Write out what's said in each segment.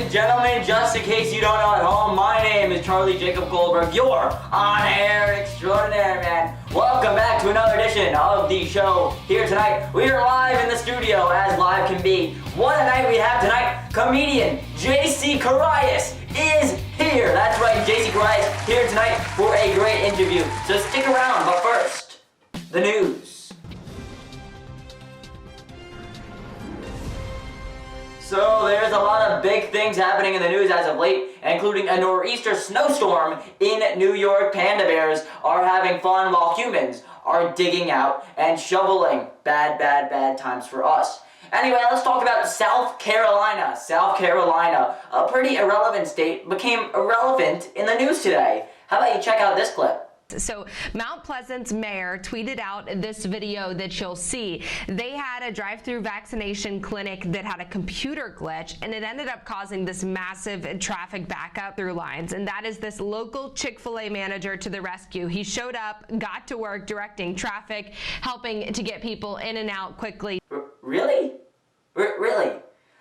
and gentlemen, just in case you don't know at home, my name is Charlie Jacob Goldberg, your on-air extraordinaire, man. Welcome back to another edition of the show. Here tonight, we are live in the studio, as live can be. What a night we have tonight. Comedian JC Currais is here. That's right, JC Currais here tonight for a great interview. So stick around, but first, the news. So there's a lot of big things happening in the news as of late, including a nor'easter snowstorm in New York. Panda bears are having fun while humans are digging out and shoveling. Bad times for us. Anyway, let's talk about South Carolina. South Carolina, a pretty irrelevant state, became irrelevant in the news today. How about you check out this clip? So Mount Pleasant's mayor tweeted out this video that you'll see. They had a drive-through vaccination clinic that had a computer glitch, and it ended up causing this massive traffic backup through lines. And that is this local Chick-fil-A manager to the rescue. He showed up, got to work directing traffic, helping to get people in and out quickly. Really? Really?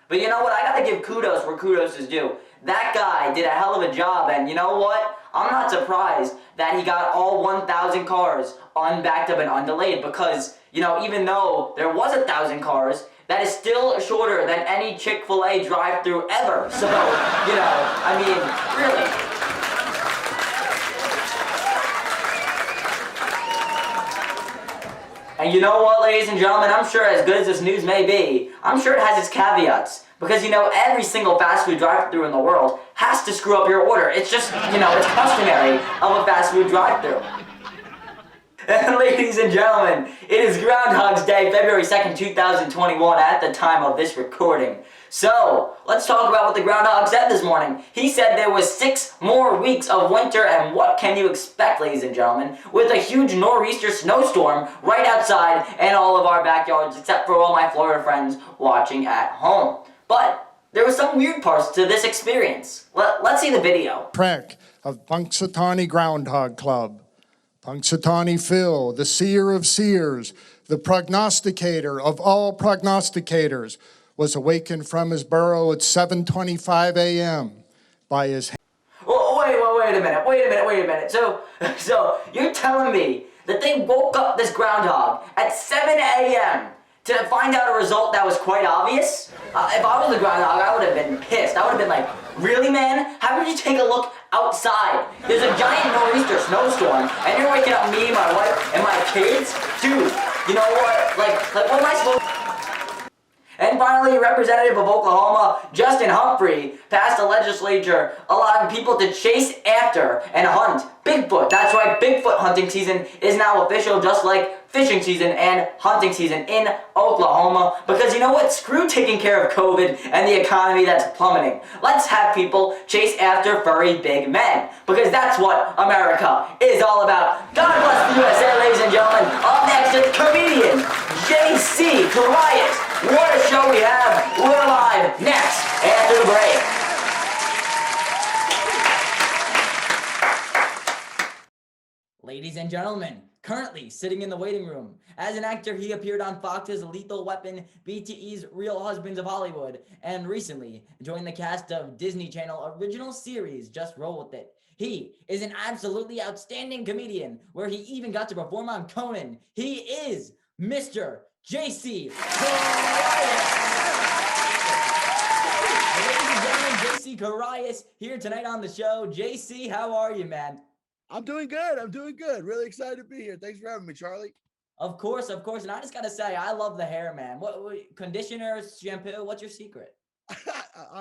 But you know what? I gotta give kudos where kudos is due. That guy did a hell of a job, and you know what? I'm not surprised that he got all 1,000 cars unbacked up and undelayed because, you know, even though there was 1,000 cars, that is still shorter than any Chick-fil-A drive-thru ever. So, you know, I mean, really. And you know what, ladies and gentlemen, I'm sure as good as this news may be, I'm sure it has its caveats. Because, you know, every single fast food drive-thru in the world has to screw up your order. It's just, you know, it's customary of a fast food drive-thru. And ladies and gentlemen, it is Groundhog's Day, February 2nd, 2021, at the time of this recording. So, let's talk about what the groundhog said this morning. He said there was 6 more weeks of winter, and what can you expect, ladies and gentlemen, with a huge nor'easter snowstorm right outside and all of our backyards, except for all my Florida friends watching at home. But there were some weird parts to this experience. Let's see the video. Prank of Punxsutawney Groundhog Club. Punxsutawney Phil, the seer of seers, the prognosticator of all prognosticators, was awakened from his burrow at 7:25 a.m. by his... Oh, wait a minute. So you're telling me that they woke up this groundhog at 7 a.m. to find out a result that was quite obvious? If I was the groundhog, I would have been pissed. I would have been like, really, man? How would you take a look outside? There's a giant nor'easter snowstorm, and you're waking up me, my wife, and my kids? Dude, you know what? Like what am I supposed to... And finally, Representative of Oklahoma, Justin Humphrey, passed a legislature allowing people to chase after and hunt Bigfoot. That's right, Bigfoot hunting season is now official, just like fishing season and hunting season in Oklahoma. Because you know what? Screw taking care of COVID and the economy that's plummeting. Let's have people chase after furry big men. Because that's what America is all about. God bless the USA, ladies and gentlemen. Up next is comedian JC Currais. What a show we have. We're live next after the break. Ladies and gentlemen, currently sitting in the waiting room. As an actor, he appeared on Fox's Lethal Weapon, BTE's Real Husbands of Hollywood, and recently joined the cast of Disney Channel original series Just Roll With It. He is an absolutely outstanding comedian, where he even got to perform on Conan. He is Mr. JC Currais. Ladies and gentlemen, JC Currais here tonight on the show. JC, how are you, man? I'm doing good. Really excited to be here. Thanks for having me, Charlie. Of course. And I just gotta say, I love the hair, man. What conditioner, shampoo? What's your secret?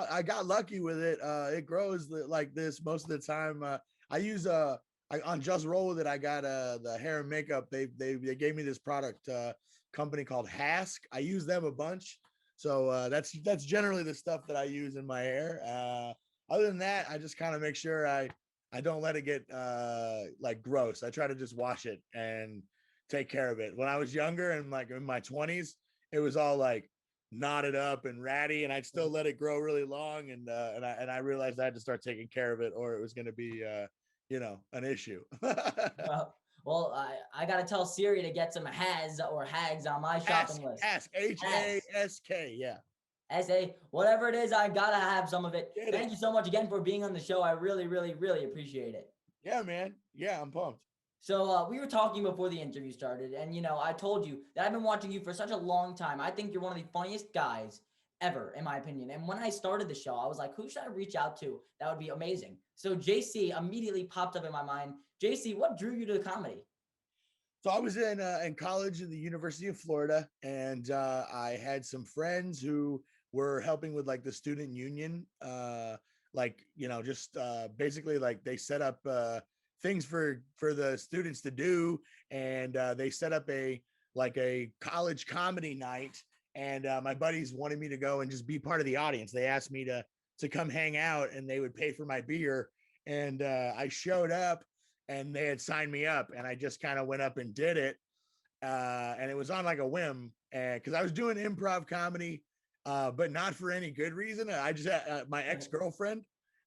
I got lucky with it. It grows like this most of the time. I use on Just Roll With It. I got the hair and makeup. They gave me this product company called Hask. I use them a bunch. So that's generally the stuff that I use in my hair. Other than that, I just kind of make sure I don't let it get like gross. I try to just wash it and take care of it. When I was younger and like in my 20s, it was all like knotted up and ratty, and I'd still let it grow really long. And I realized I had to start taking care of it, or it was going to be an issue. Well, I got to tell Siri to get some hags on my shopping list. Hask, Hask, yeah. essay, whatever it is, I gotta have some of it. Get Thank it. you so much again for being on the show. I really, really, really appreciate it. Yeah, man. Yeah, I'm pumped. So we were talking before the interview started, and I told you that I've been watching you for such a long time. I think you're one of the funniest guys ever, in my opinion. And when I started the show, I was like, who should I reach out to? That would be amazing. So JC immediately popped up in my mind. JC, what drew you to comedy? So I was in college at the University of Florida, and I had some friends who were helping with like the student union, just basically like they set up things for the students to do, and they set up a college comedy night, and my buddies wanted me to go and just be part of the audience. They asked me to come hang out, and they would pay for my beer, and I showed up. And they had signed me up, and I just kind of went up and did it. And it was on like a whim, because I was doing improv comedy, but not for any good reason. I just had my ex-girlfriend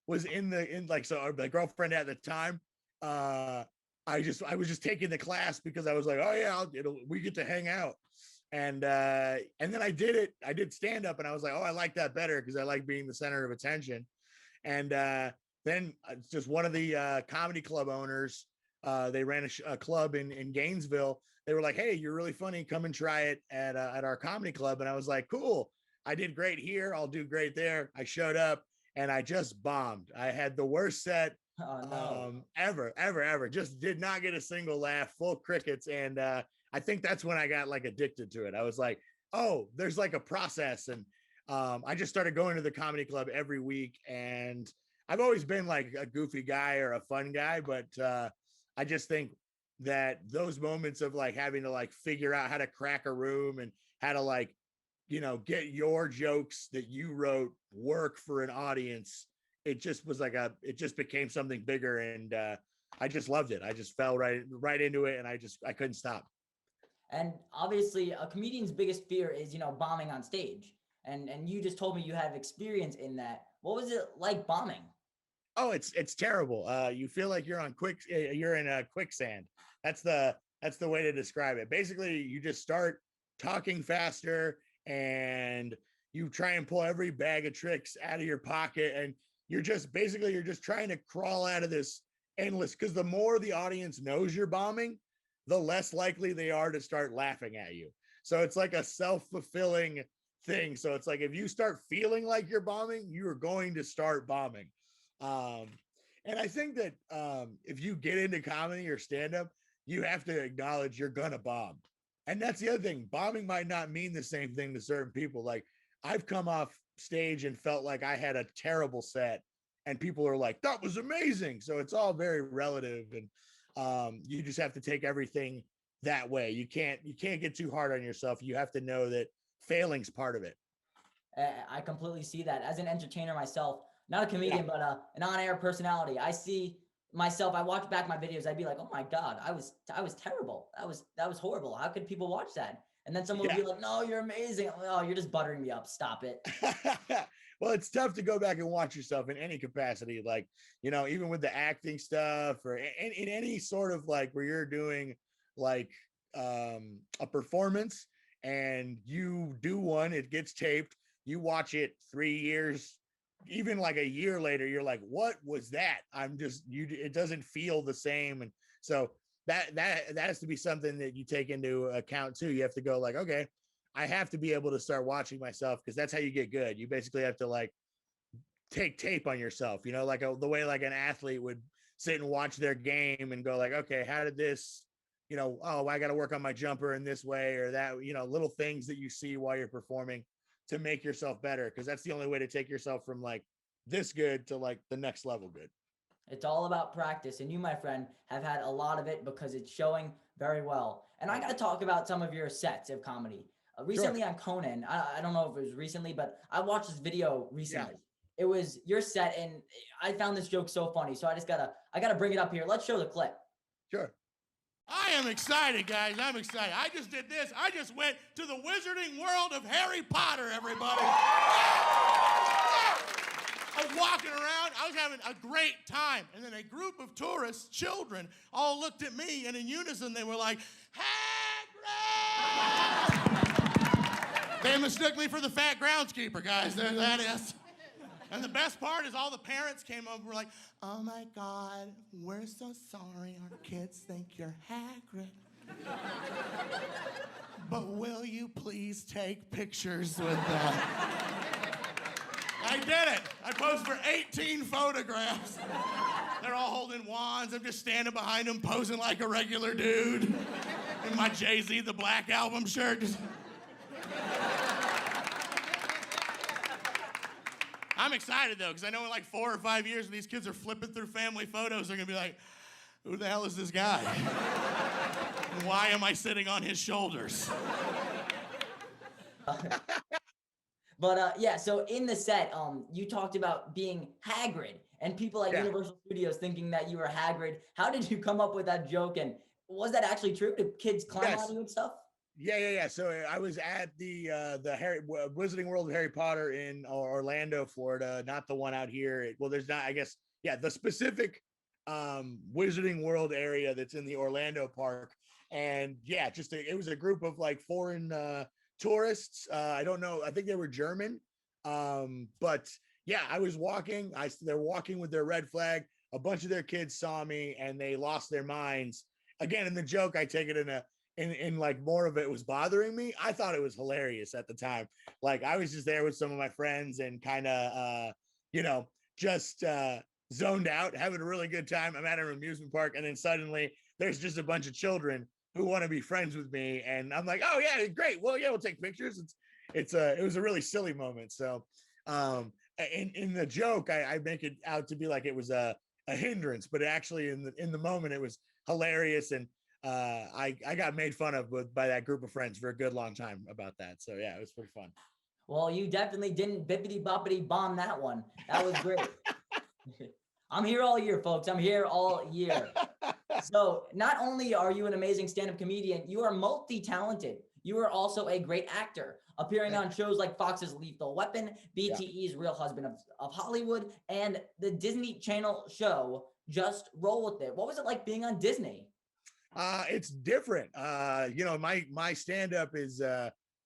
was so the girlfriend at the time. I was just taking the class because I was like, oh yeah, we get to hang out. And then I did it. I did stand up, and I was like, oh, I like that better because I like being the center of attention. And then just one of the comedy club owners, they ran a club in Gainesville. They were like, hey, you're really funny. Come and try it at our comedy club. And I was like, cool. I did great here. I'll do great there. I showed up and I just bombed. I had the worst set ever. Just did not get a single laugh, full crickets. And I think that's when I got like addicted to it. I was like, oh, there's like a process. And I just started going to the comedy club every week, and I've always been like a goofy guy or a fun guy, but I just think that those moments of like having to like figure out how to crack a room and how to like, get your jokes that you wrote work for an audience, it just was like it just became something bigger, and I just loved it. I just fell right into it, and I couldn't stop. And obviously, a comedian's biggest fear is, bombing on stage. And you just told me you have experience in that. What was it like bombing? Oh, it's terrible. You feel like you're in a quicksand. That's the way to describe it. Basically, you just start talking faster, and you try and pull every bag of tricks out of your pocket, and you're just trying to crawl out of this endless, because the more the audience knows you're bombing, the less likely they are to start laughing at you. So it's like a self-fulfilling thing. So it's like if you start feeling like you're bombing, you are going to start bombing. And I think that if you get into comedy or stand-up, you have to acknowledge you're gonna bomb. And that's the other thing. Bombing might not mean the same thing to certain people. Like I've come off stage and felt like I had a terrible set, and people are like, that was amazing. So it's all very relative, and you just have to take everything that way. You can't get too hard on yourself. You have to know that failing's part of it. I completely see that. As an entertainer myself, not a comedian, but an on-air personality, I see myself. I watch back my videos. I'd be like, oh my God, I was terrible. That was horrible. How could people watch that? And then someone would be like, no, you're amazing. I'm like, oh, you're just buttering me up. Stop it. Well, it's tough to go back and watch yourself in any capacity. Like, even with the acting stuff, or in any sort of like where you're doing like a performance and you do one, it gets taped, you watch it 3 years, even like a year later, you're like, what was that? It doesn't feel the same. And so that has to be something that you take into account too. You have to go like, okay, I have to be able to start watching myself, because that's how you get good. You basically have to like take tape on yourself, like the way like an athlete would sit and watch their game and go like, okay, how did this, oh, I got to work on my jumper in this way or that, little things that you see while you're performing to make yourself better. Because that's the only way to take yourself from like this good to like the next level good. It's all about practice. And you, my friend, have had a lot of it because it's showing very well. And I got to talk about some of your sets of comedy. Recently on Conan, I don't know if it was recently, but I watched this video recently. Yeah. It was your set, and I found this joke so funny. So I gotta bring it up here. Let's show the clip. Sure. I am excited, guys. I'm excited. I just did this. I just went to the wizarding world of Harry Potter, everybody. I was walking around. I was having a great time. And then a group of tourists, children, all looked at me, and in unison, they were like, Hagrid! They mistook me for the fat groundskeeper, guys. There that is. And the best part is all the parents came over and were like, oh my God, we're so sorry our kids think you're Hagrid. But will you please take pictures with them? I did it. I posed for 18 photographs. They're all holding wands. I'm just standing behind them posing like a regular dude in my JC the Black Album shirt. I'm excited though, because I know in like 4 or 5 years when these kids are flipping through family photos, they're gonna be like, who the hell is this guy? Why am I sitting on his shoulders? But yeah, so in the set, you talked about being Hagrid and people at Universal Studios thinking that you were Hagrid. How did you come up with that joke? And was that actually true? Did kids clown on you and stuff? Yeah. So I was at the Wizarding World of Harry Potter in Orlando, Florida, not the one out here. Well, there's not, I guess, the specific Wizarding World area that's in the Orlando park. And yeah, it was a group of like foreign tourists. I don't know. I think they were German. But yeah, I was walking. They're walking with their red flag. A bunch of their kids saw me and they lost their minds. Again, in the joke, I take it in like more of it was bothering me. I thought it was hilarious at the time. Like I was just there with some of my friends and kind of, just zoned out, having a really good time. I'm at an amusement park. And then suddenly there's just a bunch of children who want to be friends with me. And I'm like, oh yeah, great. Well, yeah, we'll take pictures. It was a really silly moment. So in the joke, I make it out to be like it was a hindrance, but actually in the moment it was hilarious. And I got made fun of by that group of friends for a good long time about that. So yeah, it was pretty fun. Well, you definitely didn't bippity boppity bomb that one. That was great. I'm here all year, folks. I'm here all year. So not only are you an amazing stand-up comedian, you are multi-talented. You are also a great actor, appearing on shows like Fox's Lethal Weapon, BTE's Real Husband of Hollywood, and the Disney Channel show Just Roll With It. What was it like being on Disney? It's different. My stand-up is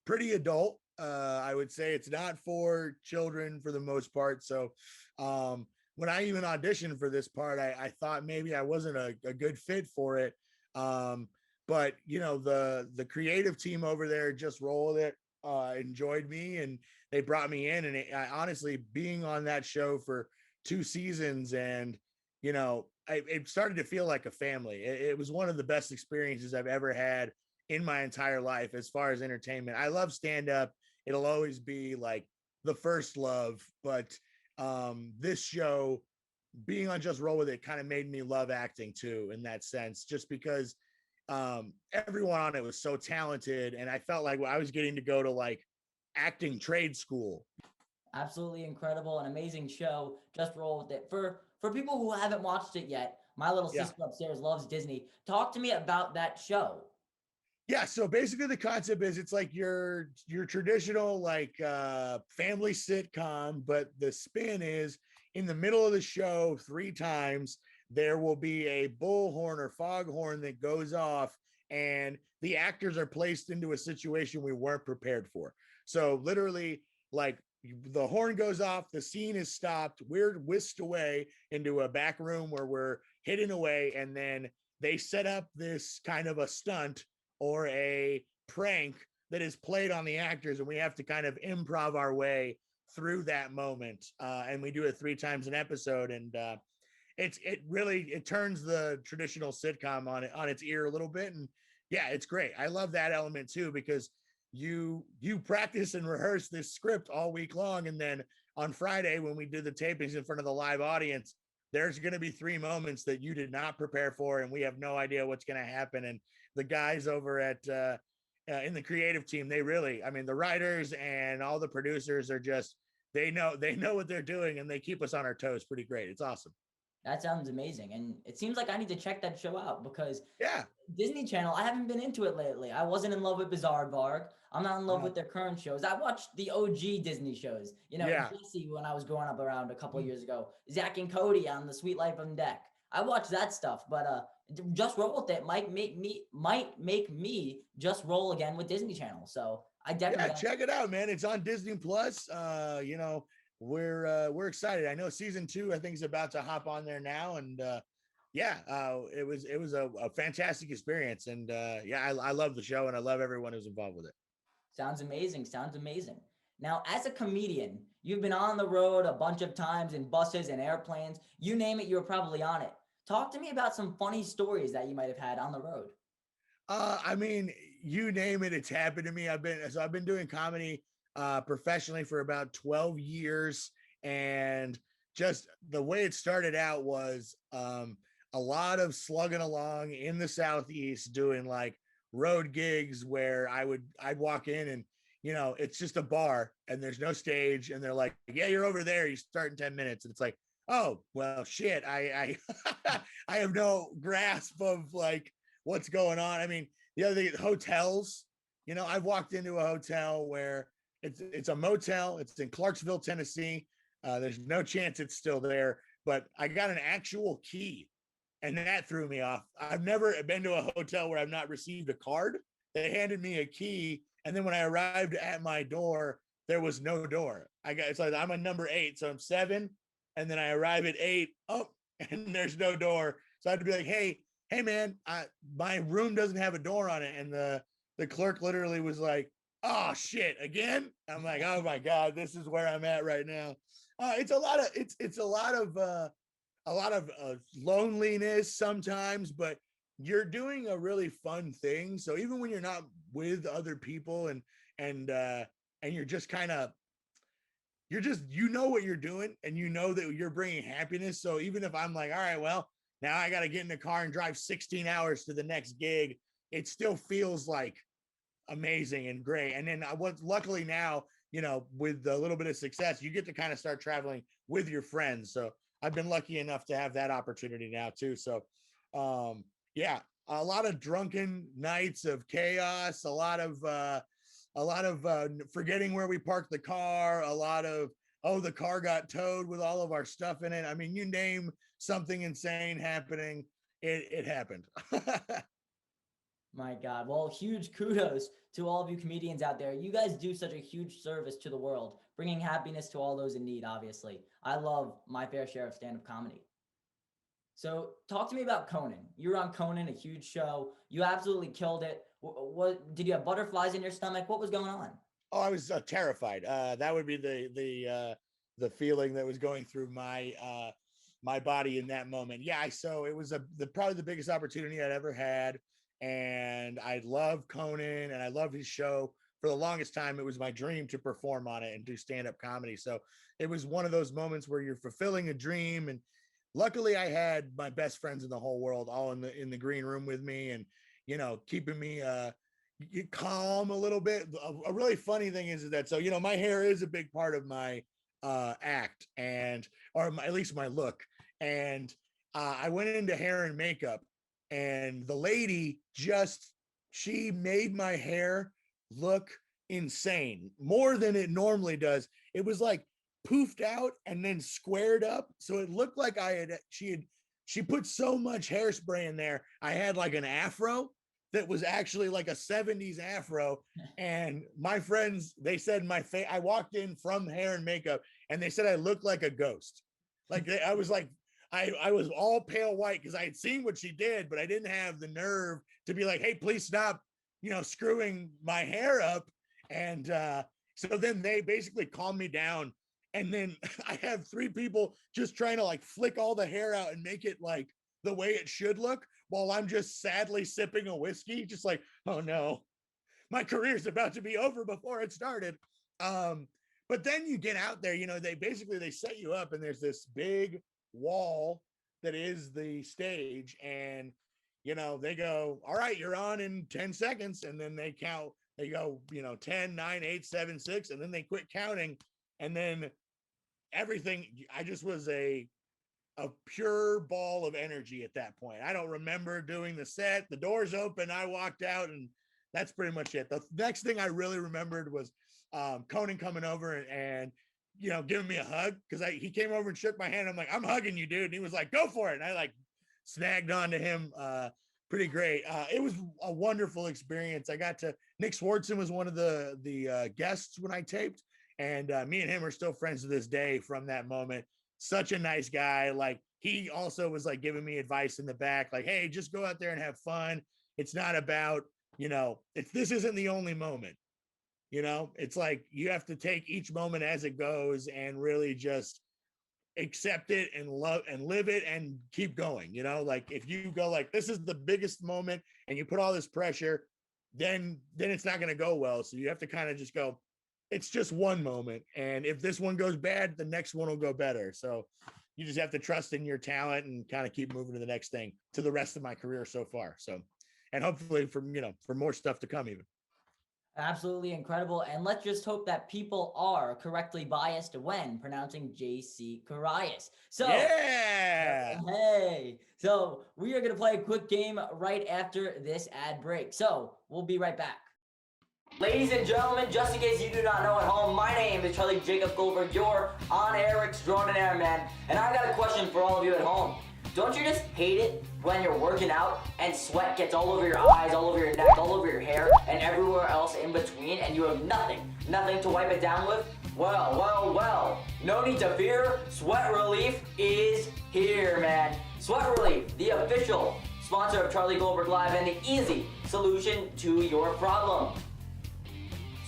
pretty adult. I would say it's not for children for the most part. So when I even auditioned for this part, I thought maybe I wasn't a good fit for it. But the creative team over there Just Roll With It enjoyed me and they brought me in. And I honestly, being on that show for 2 seasons and it started to feel like a family. It was one of the best experiences I've ever had in my entire life as far as entertainment. I love stand-up. It'll always be like the first love, but this show, being on Just Roll With It, kind of made me love acting too, in that sense, just because everyone on it was so talented. And I felt like I was getting to go to like acting trade school. Absolutely incredible, an amazing show. Just Roll With It. For people who haven't watched it yet, my little sister upstairs loves Disney. Talk to me about that show. Yeah, so basically the concept is it's like your traditional like family sitcom, but the spin is in the middle of the show 3 times there will be a bullhorn or foghorn that goes off and the actors are placed into a situation we weren't prepared for. So literally like the horn goes off, the scene is stopped, we're whisked away into a back room where we're hidden away, and then they set up this kind of a stunt or a prank that is played on the actors, and we have to kind of improv our way through that moment. And we do it 3 times an episode, and it really turns the traditional sitcom on its ear a little bit. And yeah, it's great. I love that element too, because you practice and rehearse this script all week long, and then on Friday when we did the tapings in front of the live audience, there's going to be 3 moments that you did not prepare for, and we have no idea what's going to happen. And the guys over at in the creative team, they really, I mean, the writers and all the producers are just, they know what they're doing, and they keep us on our toes pretty great. It's awesome. That sounds amazing. And it seems like I need to check that show out, because Yeah, Disney Channel, I haven't been into it lately. I wasn't in love with Bizarre Barg. I'm not in love with their current shows. I watched the OG Disney shows, Jesse when I was growing up around a couple of years ago, Zach and Cody on The Sweet Life on Deck. I watched that stuff, but Just Roll With It might make me just roll again with Disney Channel. So I definitely Yeah, check it out, man. It's on Disney Plus. You know, we're excited. I know season 2, I think, is about to hop on there now, and yeah, it was a fantastic experience, and yeah, I love the show, and I love everyone who's involved with it. Sounds amazing. Sounds amazing. Now, as a comedian, you've been on the road a bunch of times in buses and airplanes. You name it, you were probably on it. Talk to me about some funny stories that you might have had on the road. I mean, you name it, it's happened to me. I've been doing comedy professionally for about 12 years, and just the way it started out was a lot of slugging along in the Southeast doing like road gigs where I'd walk in and it's just a bar and there's no stage, and they're like, yeah, you're over there, you start in 10 minutes, and it's like, oh well, shit, I I have no grasp of like what's going on. I mean, the other thing, hotels, I've walked into a hotel where it's a motel. It's in Clarksville, Tennessee. There's no chance it's still there, but I got an actual key, and that threw me off. I've never been to a hotel where I've not received a card. They handed me a key, and then when I arrived at my door, there was no door. It's like I'm a number 8, so I'm 7, and then I arrive at 8. Oh, and there's no door. So I had to be like, hey man, my room doesn't have a door on it. And the clerk literally was like, oh shit, again? I'm like, oh my God, this is where I'm at right now. It's a lot of loneliness sometimes, but you're doing a really fun thing. So even when you're not with other people and you're just kind of, what you're doing, and that you're bringing happiness. So even if I'm like, all right, well, now I got to get in the car and drive 16 hours to the next gig, it still feels like amazing and great. And then luckily now, with a little bit of success, you get to kind of start traveling with your friends. So I've been lucky enough to have that opportunity now too. So yeah, a lot of drunken nights of chaos, a lot of forgetting where we parked the car, a lot of, oh, the car got towed with all of our stuff in it. I mean, you name something insane happening, it happened. My God. Well, huge kudos to all of you comedians out there. You guys do such a huge service to the world, bringing happiness to all those in need, obviously. I love my fair share of stand-up comedy. So talk to me about Conan. You were on Conan, a huge show. You absolutely killed it. What did you have butterflies in your stomach? What was going on? Oh, I was terrified. That would be the feeling that was going through my body in that moment. Yeah, so it was probably the biggest opportunity I'd ever had, and I love Conan and I love his show. For the longest time, it was my dream to perform on it and do stand-up comedy. So it was one of those moments where you're fulfilling a dream, and luckily I had my best friends in the whole world all in the green room with me, and keeping me calm a little bit. A really funny thing is that, so my hair is a big part of my act, at least my look. And I went into hair and makeup, and the lady she made my hair look insane, more than it normally does. It was like poofed out and then squared up, so it looked like she put so much hairspray in there. I had like an afro that was actually like a 70s afro. And my friends, they said I walked in from hair and makeup, and they said I looked like a ghost. I was like, I was all pale white because I had seen what she did, but I didn't have the nerve to be like, hey, please stop, screwing my hair up. And so then they basically calmed me down. And then I have 3 people just trying to like flick all the hair out and make it like the way it should look, while I'm just sadly sipping a whiskey, just like, oh no, my career's about to be over before it started. But then you get out there, they set you up, and there's this big wall that is the stage, and they go, all right, you're on in 10 seconds, and then they count, they go, 10, 9, 8, 7, 6, and then they quit counting, and then everything, I just was a pure ball of energy at that point. I don't remember doing the set. The doors open, I walked out, and that's pretty much it. The next thing I really remembered was Conan coming over and giving me a hug, because he came over and shook my hand. I'm like, I'm hugging you, dude. And he was like, go for it. And I like snagged onto him pretty great. It was a wonderful experience. Nick Swartzen was one of the guests when I taped, and me and him are still friends to this day from that moment. Such a nice guy. Like, he also was like giving me advice in the back, like, hey, just go out there and have fun. It's not about, this isn't the only moment. It's like you have to take each moment as it goes and really just accept it and love and live it and keep going. Like, if you go like, this is the biggest moment and you put all this pressure, then it's not going to go well. So you have to kind of just go, it's just one moment, and if this one goes bad, the next one will go better. So you just have to trust in your talent and kind of keep moving to the next thing, to the rest of my career so far. So, and hopefully for more stuff to come even. Absolutely incredible. And let's just hope that people are correctly biased when pronouncing JC Currais. So, yeah. Hey, so we are going to play a quick game right after this ad break. So we'll be right back. Ladies and gentlemen, just in case you do not know at home, my name is Charlie Jacob Goldberg, your on-air extraordinaire man. And I've got a question for all of you at home. Don't you just hate it when you're working out and sweat gets all over your eyes, all over your neck, all over your hair, and everywhere else in between, and you have nothing to wipe it down with? Well, no need to fear. Sweat Relief is here, man. Sweat Relief, the official sponsor of Charlie Goldberg Live and the easy solution to your problem.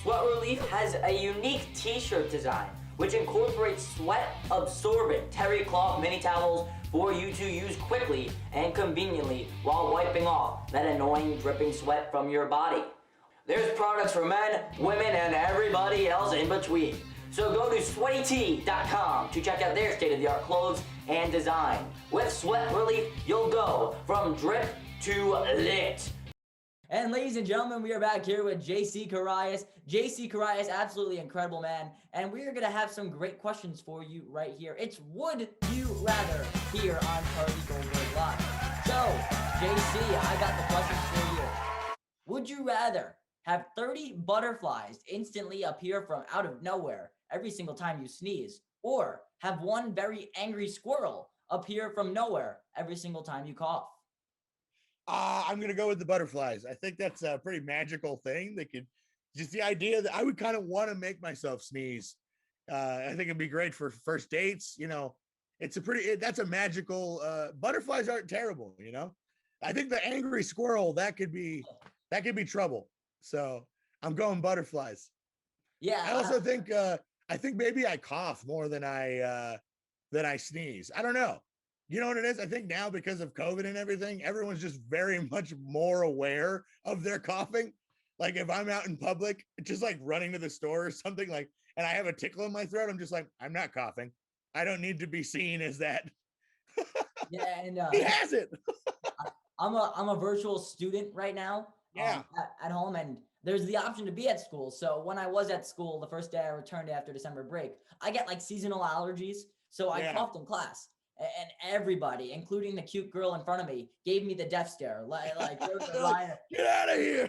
Sweat Relief has a unique t-shirt design which incorporates sweat-absorbent terry cloth mini towels for you to use quickly and conveniently while wiping off that annoying dripping sweat from your body. There's products for men, women, and everybody else in between. So go to sweatytee.com to check out their state-of-the-art clothes and design. With Sweat Relief, you'll go from drip to lit. And ladies and gentlemen, we are back here with JC Currais. JC Currais, absolutely incredible, man. And we are going to have some great questions for you right here. It's Would You Rather here on Charlie Goldberg Live. So, JC, I got the questions for you. Would you rather have 30 butterflies instantly appear from out of nowhere every single time you sneeze, or have one very angry squirrel appear from nowhere every single time you cough? I'm going to go with the butterflies. I think that's a pretty magical thing that could just the idea that I would kind of want to make myself sneeze. I think it'd be great for first dates. That's a magical, butterflies aren't terrible. I think the angry squirrel, that could be trouble. So I'm going butterflies. Yeah. I also think, maybe I cough more than I sneeze. I don't know. You know what it is? I think now, because of COVID and everything, everyone's just very much more aware of their coughing. Like, if I'm out in public, just like running to the store or something, like, and I have a tickle in my throat, I'm just like, I'm not coughing. I don't need to be seen as that. Yeah, and he has it. I'm a virtual student right now. Yeah. At home, and there's the option to be at school. So when I was at school, the first day I returned after December break, I get like seasonal allergies. So I coughed in class. And everybody, including the cute girl in front of me, gave me the death stare. Like get out of here.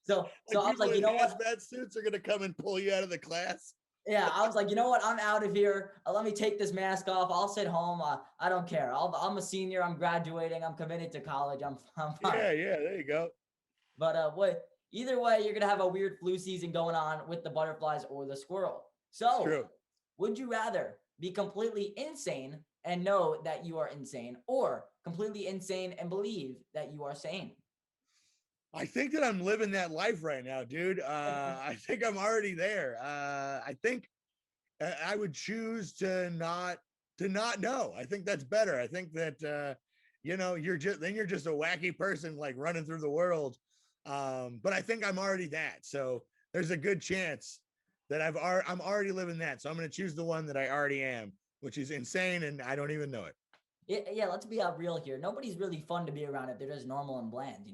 So I was like, you know what? Hazmat suits are gonna come and pull you out of the class. Yeah, I was like, you know what? I'm out of here. Let me take this mask off. I'll sit home. I don't care. I'm a senior. I'm graduating. I'm committed to college. I'm fine. Yeah, there you go. But either way, you're gonna have a weird flu season going on with the butterflies or the squirrel. So, true. Would you rather be completely insane and know that you are insane, or completely insane and believe that you are sane? I think that I'm living that life right now, dude. I think I'm already there. I think I would choose to not know. I think that's better. I think that you're just a wacky person like running through the world. But I think I'm already that. So there's a good chance that I'm already living that. So I'm going to choose the one that I already am, which is insane, and I don't even know it. Yeah, let's be real here. Nobody's really fun to be around if they're just normal and bland,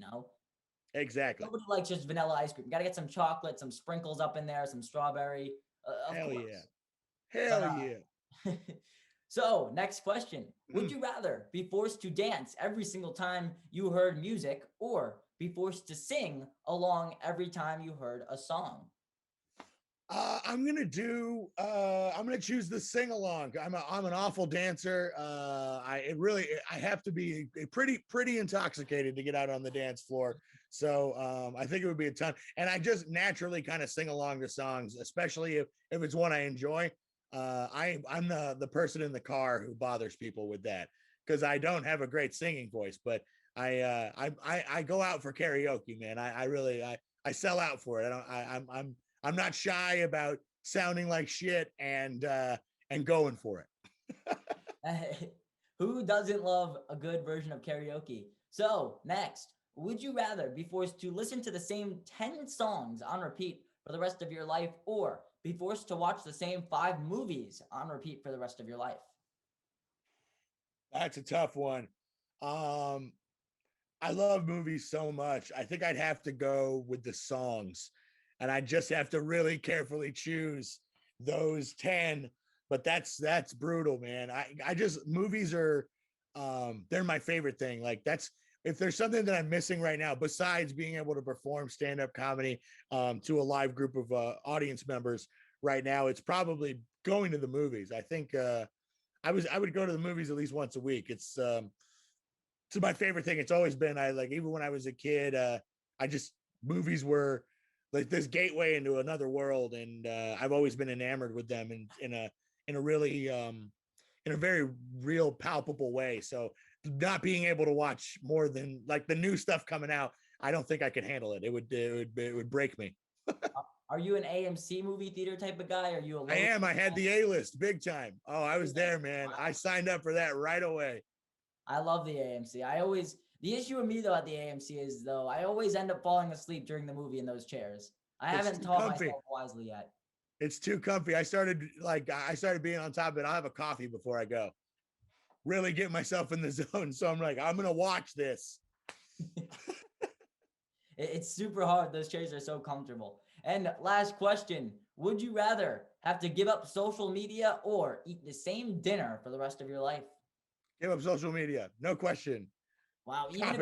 Exactly. Nobody likes just vanilla ice cream. Got to get some chocolate, some sprinkles up in there, some strawberry. Hell course. yeah. Hell yeah. So, next question. Would you rather be forced to dance every single time you heard music, or be forced to sing along every time you heard a song? I'm gonna choose the sing along. I'm an awful dancer. I have to be pretty intoxicated to get out on the dance floor. So I think it would be a ton. And I just naturally kind of sing along to songs, especially if it's one I enjoy. I'm the person in the car who bothers people with that because I don't have a great singing voice, but I go out for karaoke, man. I sell out for it. I'm not shy about sounding like shit and going for it. Who doesn't love a good version of karaoke? So next, would you rather be forced to listen to the same 10 songs on repeat for the rest of your life, or be forced to watch the same 5 movies on repeat for the rest of your life? That's a tough one. I love movies so much. I think I'd have to go with the songs, and I just have to really carefully choose those 10. But that's brutal, man. I just movies are they're my favorite thing. Like that's if there's something that I'm missing right now, besides being able to perform stand-up comedy to a live group of audience members right now, it's probably going to the movies. I think I would go to the movies at least once a week. It's my favorite thing. It's always been. I like even when I was a kid. Movies were like this gateway into another world, and I've always been enamored with them in a really in a very real palpable way. So not being able to watch more than like the new stuff coming out, I don't think I could handle it. It would break me. Are you an AMC movie theater type of guy? Are you a I am. I had the A-list big time. Oh, I was there, man. I signed up for that right away. I love the AMC. The issue with me though at the AMC is though I always end up falling asleep during the movie in those chairs. I haven't taught myself wisely yet. It's too comfy. I started being on top of it. I'll have a coffee before I go. Really get myself in the zone. So I'm like, I'm gonna watch this. It's super hard. Those chairs are so comfortable. And last question, would you rather have to give up social media or eat the same dinner for the rest of your life? Give up social media. No question. Wow. Even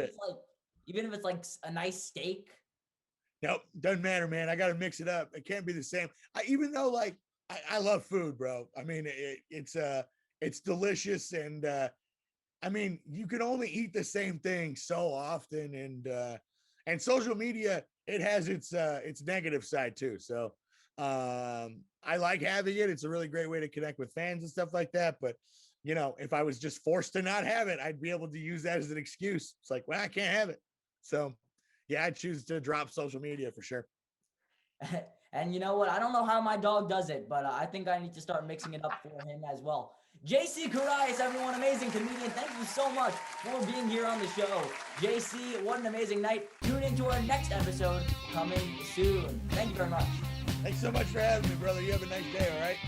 if it's like a nice steak. Nope. Doesn't matter, man. I got to mix it up. It can't be the same. Even though like, I love food, bro. I mean, it's delicious. And I mean, you can only eat the same thing so often. And social media, it has its negative side too. So I like having it. It's a really great way to connect with fans and stuff like that. But you know, if I was just forced to not have it, I'd be able to use that as an excuse. It's like, well, I can't have it. So yeah, I'd choose to drop social media for sure. And you know what? I don't know how my dog does it, but I think I need to start mixing it up for him as well. JC Currais, everyone, amazing comedian. Thank you so much for being here on the show. JC, what an amazing night. Tune into our next episode coming soon. Thank you very much. Thanks so much for having me, brother. You have a nice day, all right?